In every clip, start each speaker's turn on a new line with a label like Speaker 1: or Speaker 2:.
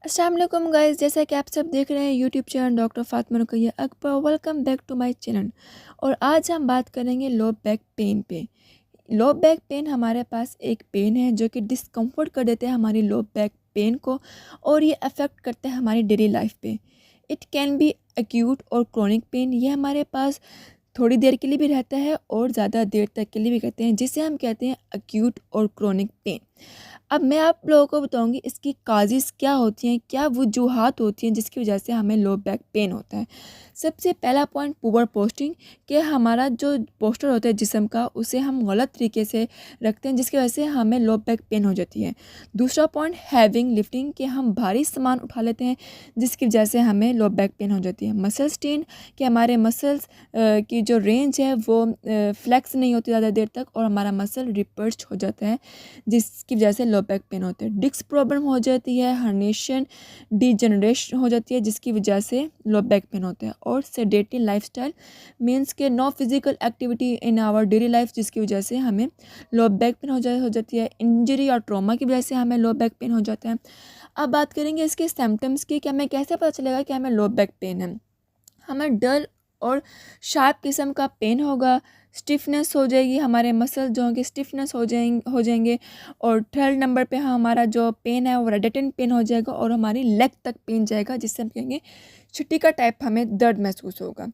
Speaker 1: अस्सलाम वालेकुम गाइस, जैसा कि आप सब देख रहे हैं YouTube channel doctor Fatima Ruqaiya Akbar. Welcome back to my channel. और आज हम बात करेंगे लो बैक पेन पे। लो बैक पेन हमारे पास एक पेन है जो कि डिस्कम्फर्ट कर देते हैं हमारी लो बैक पेन को, और ये अफेक्ट करते हैं हमारी डेली लाइफ पे। इट कैन बी एक्यूट और क्रोनिक पेन। ये हमारे पास थोड़ी देर के लिए भी रहता है और ज़्यादा देर तक के लिए भी कहते हैं, जिसे हम कहते हैं एक्यूट और क्रोनिक पेन। अब मैं आप लोगों को बताऊंगी इसकी काजेज़ क्या होती हैं, क्या वजूहात होती हैं जिसकी वजह से हमें लो बैक पेन होता है। सबसे पहला पॉइंट, पुअर पोस्टिंग, कि हमारा जो पोस्टर होता है जिस्म का उसे हम गलत तरीके से रखते हैं जिसकी वजह से हमें लो बैक पेन हो जाती है। दूसरा पॉइंट, हैविंग लिफ्टिंग, कि हम भारी सामान उठा लेते हैं जिसकी वजह से हमें लो बैक पेन हो जाती है। मसल स्ट्रेन, कि हमारे मसल्स की जो रेंज है वो फ्लेक्स नहीं होती ज़्यादा देर तक और हमारा मसल रिपर्च हो जाता है जिसकी वजह से लो बैक पेन होते हैं। डिस्क प्रॉब्लम हो जाती है, हर्निएशन, डिजनरेशन हो जाती है जिसकी वजह से लो बैक पेन होते हैं। और सेडेटरी लाइफस्टाइल मींस के no physical activity in our daily life जिसकी वजह से हमें लो बैक पेन हो जाती है। इंजरी और ट्रॉमा की वजह से हमें लो बैक पेन हो जाता है। अब बात करेंगे इसके सिम्टम्स की कि हमें कैसे पता चलेगा कि हमें लो बैक पेन है। हमें डल और शार्प किस्म का पेन होगा, स्टिफनेस हो जाएगी, हमारे मसल जो होंगे स्टिफनेस हो जाएंगे। और थर्ड नंबर पे हमारा जो पेन है वो रेडेटेंट पेन हो जाएगा और हमारी लेग तक पेन जाएगा जिससे हम कहेंगे छुट्टी का टाइप हमें दर्द महसूस होगा।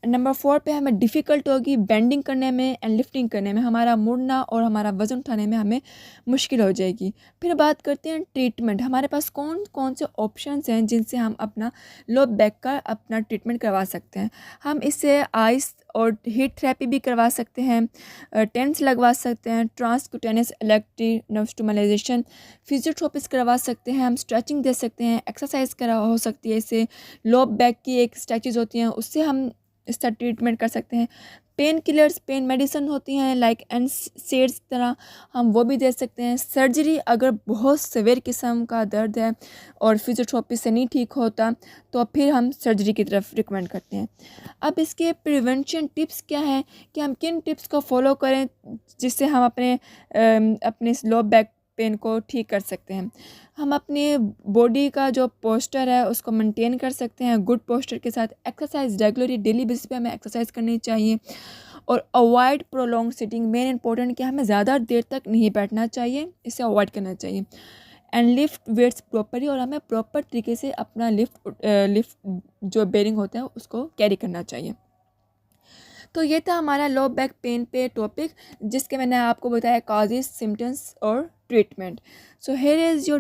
Speaker 1: नंबर 4 पे हमें डिफ़िकल्ट होगी बेंडिंग करने में एंड लिफ्टिंग करने में, हमारा मुड़ना और हमारा वज़न उठाने में हमें मुश्किल हो जाएगी। फिर बात करते हैं ट्रीटमेंट, हमारे पास कौन कौन से ऑप्शंस हैं जिनसे हम अपना लो बैक का अपना ट्रीटमेंट करवा सकते हैं। हम इससे आइस और हीट थेरेपी भी करवा सकते हैं, टेंस लगवा सकते हैं, ट्रांसक्यूटेनियस इलेक्ट्रिक नर्व स्टिमुलाइजेशन, फिजियोथेरेपिस्ट करवा सकते हैं, हम स्ट्रेचिंग दे सकते हैं, एक्सरसाइज करा हो सकती है। इससे लो बैक की एक स्ट्रेचेज होती हैं उससे हम इसका ट्रीटमेंट कर सकते हैं। पेन किलर्स, पेन मेडिसिन होती हैं लाइक एनसेड्स तरह, हम वो भी दे सकते हैं। सर्जरी, अगर बहुत सीवियर किस्म का दर्द है और फिजियोथेरेपी से नहीं ठीक होता तो फिर हम सर्जरी की तरफ रिकमेंड करते हैं। अब इसके प्रिवेंशन टिप्स क्या हैं कि हम किन टिप्स को फॉलो करें जिससे हम अपने लो बैक पेन को ठीक कर सकते हैं। हम अपने बॉडी का जो पोस्टर है उसको मेंटेन कर सकते हैं गुड पोस्टर के साथ। एक्सरसाइज रेगुलरली डेली बेसिस पे हमें एक्सरसाइज करनी चाहिए। और avoid prolong sitting, main important कि हमें ज़्यादा देर तक नहीं बैठना चाहिए, इसे अवॉइड करना चाहिए। एंड लिफ्ट वेट्स प्रॉपरली, और हमें प्रॉपर तरीके से अपना लिफ्ट जो बेरिंग होता है उसको कैरी करना चाहिए। तो ये था हमारा लो बैक पेन पे टॉपिक जिसके मैंने आपको बताया कॉजेज, सिम्टम्स और treatment. So here is your